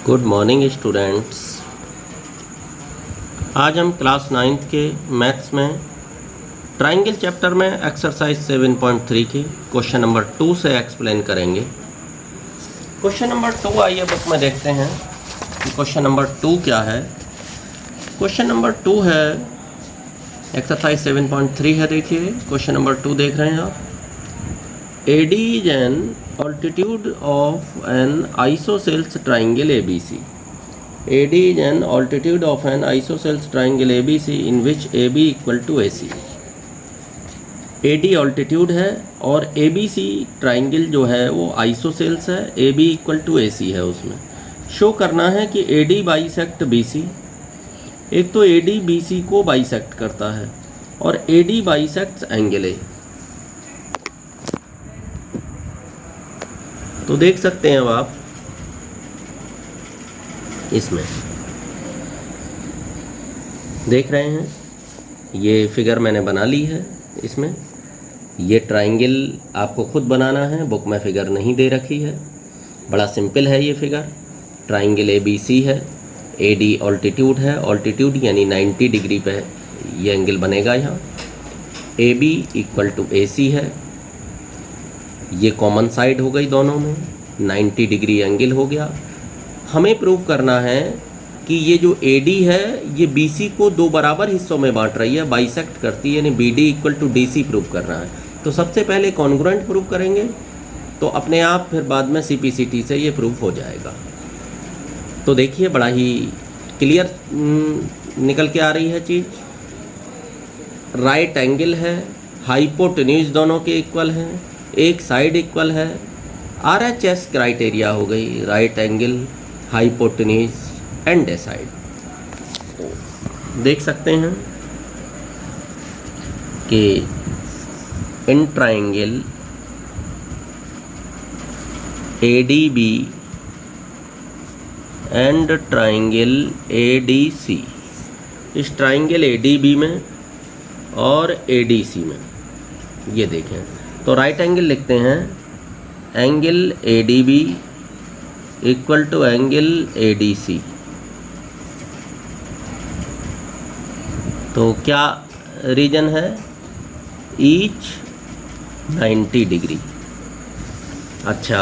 Good morning students. आज हम class 9th के मैथ्स में ट्राइंगल चैप्टर में एक्सरसाइज 7.3 के क्वेश्चन नंबर 2 से एक्सप्लेन करेंगे। क्वेश्चन नंबर 2 आइए बुक में देखते हैं कि क्वेश्चन नंबर 2 क्या है। क्वेश्चन नंबर 2 है, एक्सरसाइज 7.3 है। देखिए क्वेश्चन नंबर 2 देख रहे हैं आप। AD is an altitude of an isosceles triangle ABC. AD is an altitude of an isosceles triangle ABC in which AB equal to AC. AD altitude है और ABC triangle जो है वो आइसोसेल्स है, AB equal to AC है। उसमें show करना है कि AD बाइसेक्ट BC। एक तो AD BC को बाइसेक्ट करता है और AD बाइसेक्ट्स एंगल A। तो देख सकते हैं अब आप इसमें देख रहे हैं, ये फिगर मैंने बना ली है। इसमें ये ट्राइंगल आपको खुद बनाना है, बुक में फिगर नहीं दे रखी है। बड़ा सिंपल है ये फिगर। ट्राइंगल ABC है, AD ऑल्टीट्यूड है, ऑल्टीट्यूड यानी 90 डिग्री पे ये एंगल बनेगा। यहाँ AB इक्वल टू AC है, ये कॉमन साइड हो गई दोनों में, 90 डिग्री एंगल हो गया। हमें प्रूव करना है कि ये जो AD है ये BC को दो बराबर हिस्सों में बांट रही है, बाइसेक्ट करती है, यानी BD equal to DC prove करना है। तो सबसे पहले कॉन्ग्रुएंट प्रूव करेंगे, तो अपने आप फिर बाद में CPCT से ये प्रूव हो जाएगा। तो देखिए बड़ा ही क्लियर निकल के आ रही है चीज़। राइट एंगल है, हाइपोटेन्यूज दोनों के इक्वल हैं, एक साइड इक्वल है। RHS क्राइटेरिया हो गई, right angle, hypotenuse and a side. तो देख सकते हैं कि in triangle ADB and triangle ADC, इस ट्राइंगल ADB में और ADC में ये देखें तो राइट एंगल लिखते हैं, angle ADB equal to angle ADC। तो क्या रीजन है? Each 90 degree. अच्छा,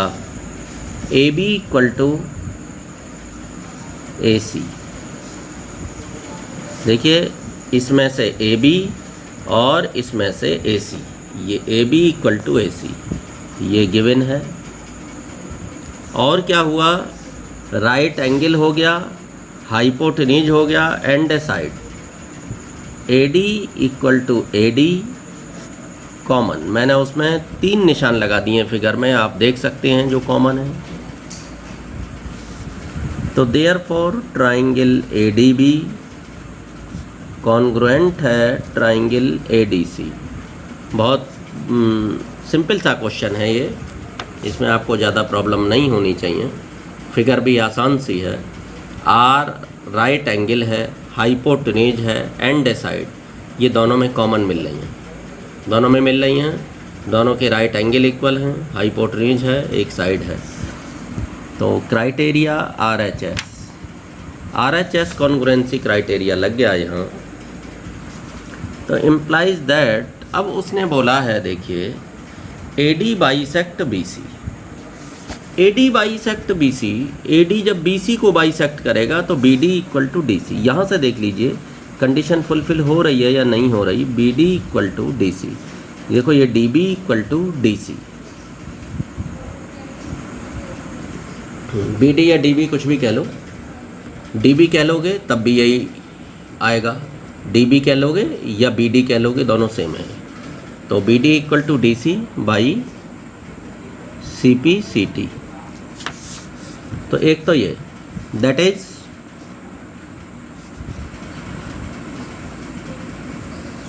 AB इक्वल टू AC। देखिए इसमें से AB और इसमें से AC, ये AB इक्वल टू AC ये गिवन है। और क्या हुआ? राइट एंगल हो गया, हाइपोटेन्यूज हो गया and a side. AD equal to AD common, मैंने उसमें 3 निशान लगा दिए फिगर में, आप देख सकते हैं जो कॉमन है। तो देयरफॉर ट्राइंगल ADB कॉन्ग्रुएंट है ट्राइंगल ADC। बहुत सिंपल सा क्वेश्चन है ये, इसमें आपको ज़्यादा प्रॉब्लम नहीं होनी चाहिए। फिगर भी आसान सी है। R राइट एंगल है, हाइपोटेन्यूज है एंड ए साइड, ये दोनों में कॉमन मिल रही हैं, दोनों में मिल रही हैं। दोनों के राइट एंगल इक्वल हैं, हाइपोटेन्यूज है, एक साइड है। तो क्राइटेरिया RHS कॉन्ग्रुएंसी क्राइटेरिया लग गया यहाँ। तो इम्प्लाइज दैट, अब उसने बोला है देखिए AD bisect BC। AD bisect BC, AD जब BC को बाइसेक्ट करेगा तो BD इक्वल टू DC। यहाँ से देख लीजिए कंडीशन फुलफिल हो रही है या नहीं हो रही। BD इक्वल टू DC, देखो ये DB equal to DC। BD या DB कुछ भी कह लो, DB कह लोगे तब भी यही आएगा, DB कह लोगे या BD कह लोगे, दोनों सेम है। तो BD equal to DC by CPCT। तो एक तो ये, दैट इज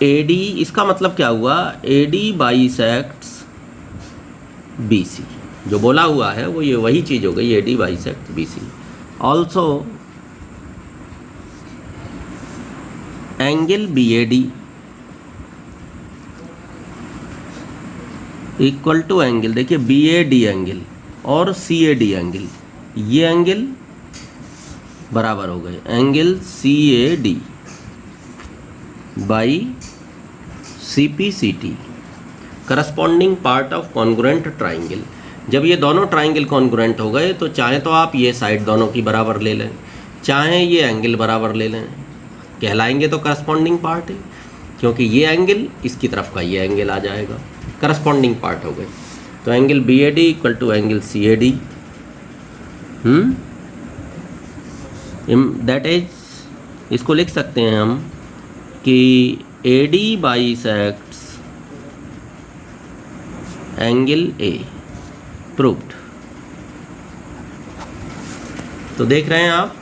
AD, इसका मतलब क्या हुआ? AD बाइसेक्ट्स BC, जो बोला हुआ है वो ये वही चीज़ हो गई, AD bisect BC। Also angle BAD equal to angle, देखिए BAD एंगल और CAD एंगल, ये एंगल बराबर हो गए angle CAD by CPCT corresponding part of congruent triangle. जब ये दोनों ट्राइंगल कॉन्ग्रुएंट हो गए तो चाहे तो आप ये साइड दोनों की बराबर ले लें, चाहे ये एंगल बराबर ले लें, कहलाएंगे तो करस्पॉन्डिंग पार्ट है, क्योंकि ये एंगल इसकी तरफ का ये एंगल आ जाएगा, करस्पॉन्डिंग पार्ट हो गए। तो angle BAD equal to angle CAD, that is, इसको लिख सकते हैं हम कि AD bisects angle A, proved. तो देख रहे हैं आप,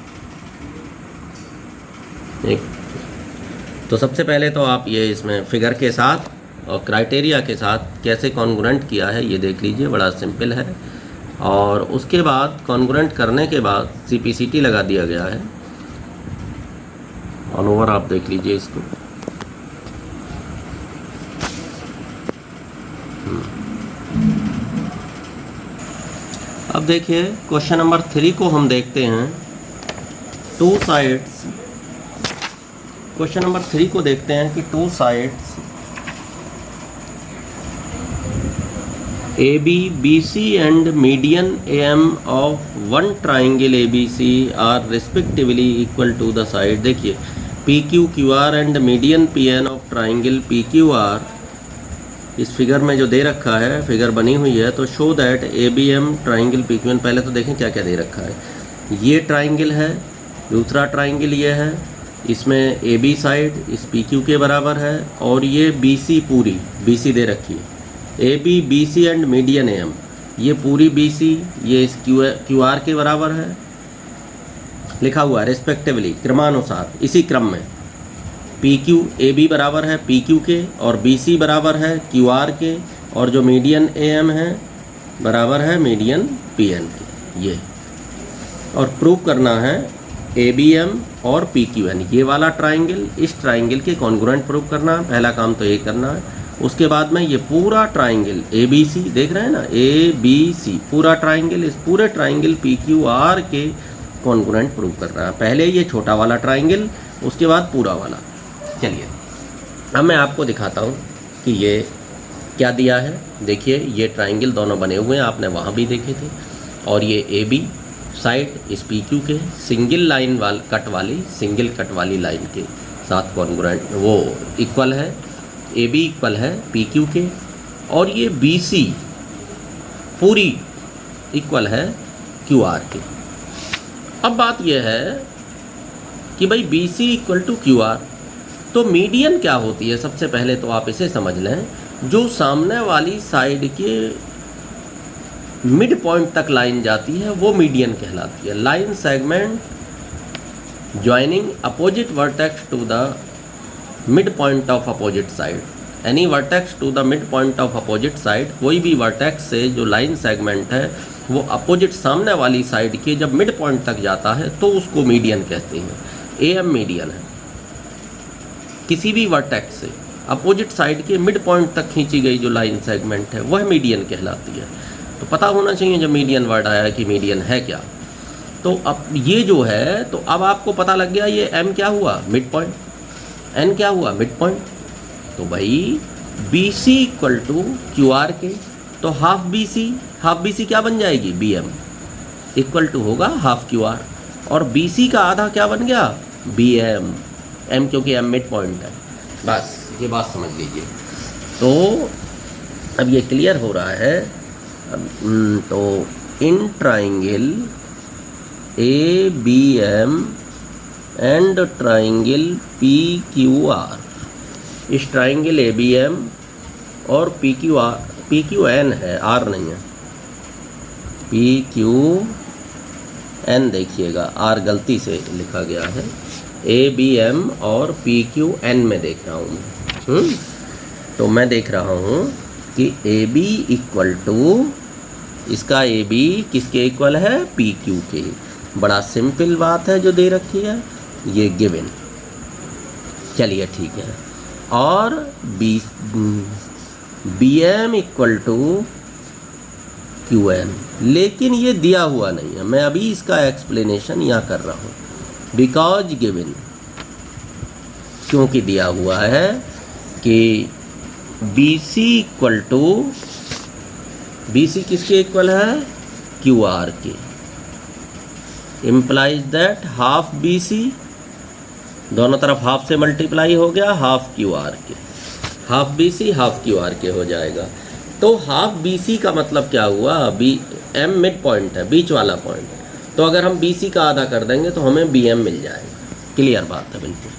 एक तो सबसे पहले तो आप ये इसमें फिगर के साथ और क्राइटेरिया के साथ कैसे कॉन्ग्रुएंट किया है ये देख लीजिए, बड़ा सिंपल है। और उसके बाद कॉन्ग्रुएंट करने के बाद CPCT लगा दिया गया है। ऑल ओवर आप देख लीजिए इसको। अब देखिए क्वेश्चन नंबर 3 को हम देखते हैं। टू साइड्स, क्वेश्चन नंबर 3 को देखते हैं कि two sides AB, BC and median AM of one triangle ABC are respectively equal to the side। देखिए PQ, QR and median PN of triangle PQR इस फिगर में जो दे रखा है, फिगर बनी हुई है, तो show that ABM triangle PQN। पहले तो देखें क्या क्या दे रखा है। ये ट्राइंगल है, दूसरा ट्राइंगल ये है, इसमें AB साइड इस PQ के बराबर है, और ये BC पूरी BC दे रखी है, AB, BC and median AM, ये पूरी BC ये इस QR के बराबर है, लिखा हुआ है रिस्पेक्टिवली, क्रमानुसार, इसी क्रम में। PQ AB बराबर है PQ के, और BC बराबर है QR के, और जो मीडियन AM है बराबर है मीडियन PN के। ये और प्रूव करना है ABM और PQN, ये वाला ट्राइंगल इस ट्राइंगल के कॉन्ग्रुएंट प्रूव करना है। पहला काम तो ये करना है। उसके बाद में ये पूरा ट्राइंगल ABC देख रहे हैं ना, ABC पूरा ट्राइंगल, इस पूरे ट्राइंगल PQR के कॉन्ग्रुएंट प्रूव कर रहा है। पहले ये छोटा वाला ट्राइंगल, उसके बाद पूरा वाला। चलिए अब मैं आपको दिखाता हूँ कि ये क्या दिया है। देखिए ये ट्राइंगल दोनों बने हुए हैं, आपने वहाँ भी देखे थे, और ये AB साइड इस PQ के सिंगल लाइन कट वाली लाइन के साथ कॉन्ग्रुएंट वो इक्वल है, AB इक्वल है PQ के, और ये BC पूरी इक्वल है QR के। अब बात यह है कि भाई BC इक्वल टू QR, तो मीडियन क्या होती है। सबसे पहले तो आप इसे समझ लें, जो सामने वाली साइड के मिड पॉइंट तक लाइन जाती है वो मीडियन कहलाती है। Line segment joining opposite vertex to the mid point of opposite side, any vertex to the mid point of opposite side, कोई भी वर्टेक्स से जो लाइन सेगमेंट है वो अपोजिट सामने वाली साइड के जब मिड पॉइंट तक जाता है तो उसको मीडियन कहते हैं। AM मीडियन है, किसी भी वर्टेक्स से अपोजिट साइड के मिड पॉइंट तक खींची गई जो लाइन सेगमेंट है वह मीडियन कहलाती है। तो पता होना चाहिए जब मीडियन वर्ड आया कि मीडियन है क्या। तो अब ये जो है, तो अब आपको पता लग गया ये M क्या हुआ, मिड पॉइंट, N क्या हुआ, मिड पॉइंट। तो भाई BC इक्वल टू QR के, तो हाफ BC क्या बन जाएगी, BM इक्वल टू होगा हाफ QR, और BC का आधा क्या बन गया, BM, M क्योंकि M मिड पॉइंट है। बस ये बात समझ लीजिए। तो अब ये क्लियर हो रहा है। तो in triangle ABM and triangle PQR, इस ट्राइंगल ABM और PQN है, R नहीं है, PQN देखिएगा, R गलती से लिखा गया है, ABM और PQN में देख रहा हूँ मैं। तो मैं देख रहा हूँ कि AB इक्वल टू, इसका AB किसके इक्वल है, PQ के। बड़ा सिंपल बात है जो दे रखी है, ये गिवन। चलिए ठीक है, और BM इक्वल टू QN, लेकिन ये दिया हुआ नहीं है, मैं अभी इसका एक्सप्लेनेशन यहाँ कर रहा हूँ। बिकॉज गिवन, क्योंकि दिया हुआ है कि BC इक्वल टू, BC किसके इक्वल है, QR के, इम्प्लाइज दैट हाफ BC, दोनों तरफ हाफ से मल्टीप्लाई हो गया, हाफ QR के, हाफ BC हाफ QR के हो जाएगा। तो हाफ BC का मतलब क्या हुआ, M मिड पॉइंट है, बीच वाला पॉइंट, तो अगर हम BC का आधा कर देंगे तो हमें BM मिल जाएगा। क्लियर बात है बिल्कुल।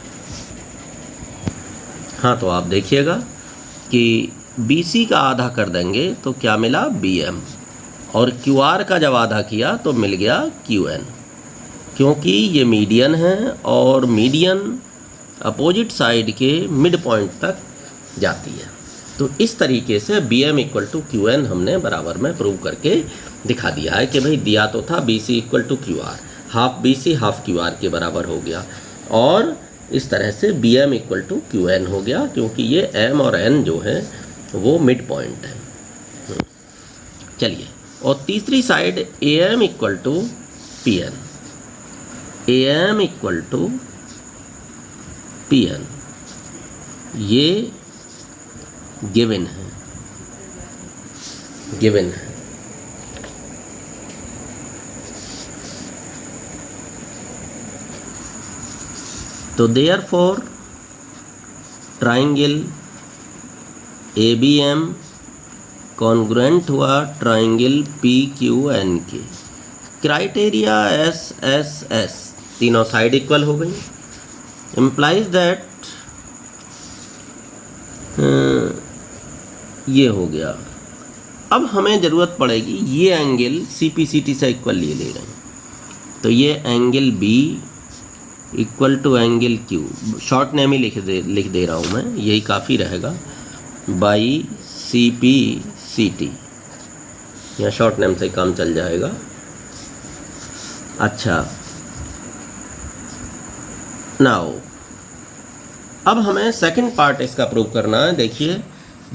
हाँ, तो आप देखिएगा कि BC का आधा कर देंगे तो क्या मिला, BM, और QR का जब आधा किया तो मिल गया QN, क्योंकि ये मीडियन है और मीडियन अपोजिट साइड के मिड पॉइंट तक जाती है। तो इस तरीके से BM इक्वल टू QN हमने बराबर में प्रूव करके दिखा दिया है कि भाई दिया तो था BC equal to QR, half BC half QR के बराबर हो गया, और इस तरह से BM इक्वल टू QN हो गया, क्योंकि ये M और N जो है वो मिड पॉइंट है। चलिए, और तीसरी side AM equal to PN, AM equal to PN, ये गिवन है, गिवन है। तो देयरफॉर ट्राइंगल ABM कॉन्ग्रुएंट हुआ ट्राइंगल PQN के, क्राइटेरिया SSS, तीनों साइड इक्वल हो गई, इम्प्लाइज दैट ये हो गया। अब हमें ज़रूरत पड़ेगी, ये एंगल CPCT से इक्वल ले रहे हैं, तो ये angle B equal to angle Q, short name ही लिख दे रहा हूँ मैं, यही काफ़ी रहेगा, बाई CPCT, या शॉर्ट नेम से काम चल जाएगा। अच्छा, नाउ अब हमें सेकंड पार्ट इसका प्रूव करना है। देखिए,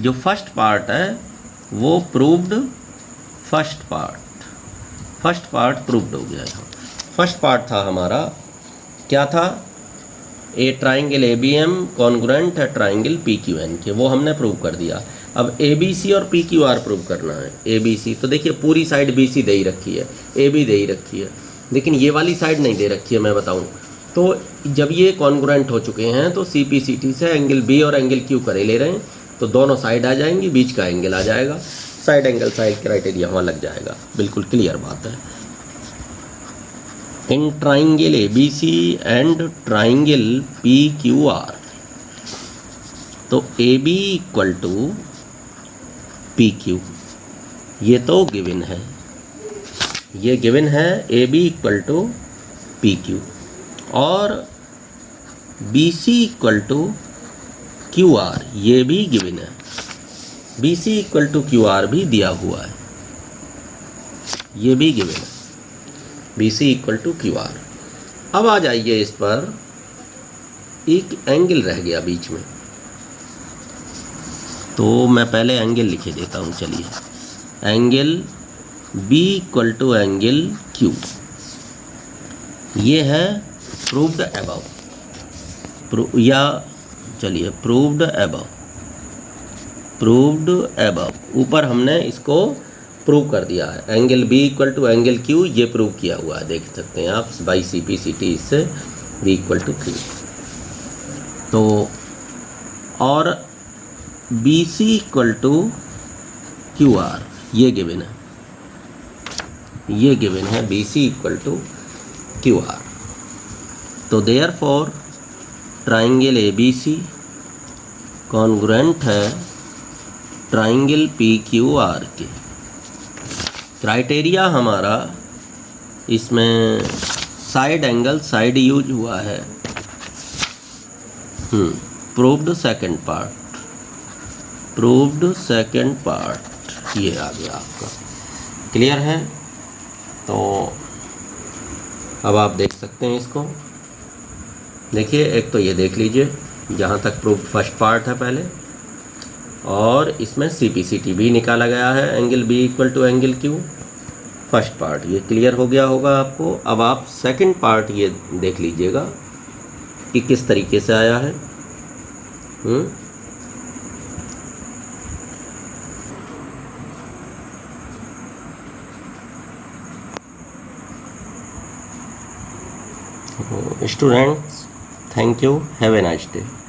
जो फर्स्ट पार्ट है वो प्रूव्ड, फर्स्ट पार्ट प्रूव्ड हो गया यहाँ। फर्स्ट पार्ट था हमारा, क्या था, ए ट्राइंगल ABM कॉन्ग्रुएंट है ट्राइंगल PQN के, वो हमने प्रूव कर दिया। अब ABC और PQR प्रूव करना है। ABC तो देखिए पूरी साइड BC दे ही रखी है, AB दे ही रखी है, लेकिन ये वाली साइड नहीं दे रखी है, मैं बताऊं। तो जब ये कॉन्ग्रुएंट हो चुके हैं तो CPCT से एंगल B और एंगल Q करे ले रहे हैं, तो दोनों साइड आ जाएंगी, बीच का एंगल आ जाएगा, साइड एंगल साइड क्राइटेरिया वहाँ लग जाएगा। बिल्कुल क्लियर बात है। In triangle ABC and triangle PQR, तो AB इक्वल टू PQ, ये तो गिवन है, ये गिवन है AB इक्वल टू PQ, और BC इक्वल टू QR, ये भी गिवन है, BC इक्वल टू QR भी दिया हुआ है, ये भी गिवन है, BC इक्वल टू QR। अब आ जाइए इस पर, एक एंगल रह गया बीच में, तो मैं पहले एंगल लिखे देता हूँ। चलिए, angle B equal to angle Q, ये है प्रूव्ड अबव, या चलिए प्रूव्ड अबव, ऊपर हमने इसको प्रूव कर दिया है। Angle B equal to angle Q, ये प्रूव किया हुआ है, देख सकते हैं आप, बाई CPCT, इससे B इक्वल टू Q। तो और BC इक्वल टू QR, ये गिवन है, ये गिवन है BC इक्वल टू QR। तो देयरफॉर ट्राइंगल ABC कॉन्ग्रुएंट है ट्राइंगल PQR के। क्राइटेरिया हमारा इसमें साइड एंगल साइड यूज हुआ है, प्रूव्ड सेकंड पार्ट, ये आ गया आपका। क्लियर है? तो अब आप देख सकते हैं इसको, देखिए एक तो ये देख लीजिए जहाँ तक प्रूफ फर्स्ट पार्ट है पहले, और इसमें CPCT भी निकाला गया है, angle B equal to angle Q, first part. ये क्लियर हो गया होगा आपको। अब आप सेकंड पार्ट ये देख लीजिएगा कि किस तरीके से आया है। Students, thank you, have a nice day.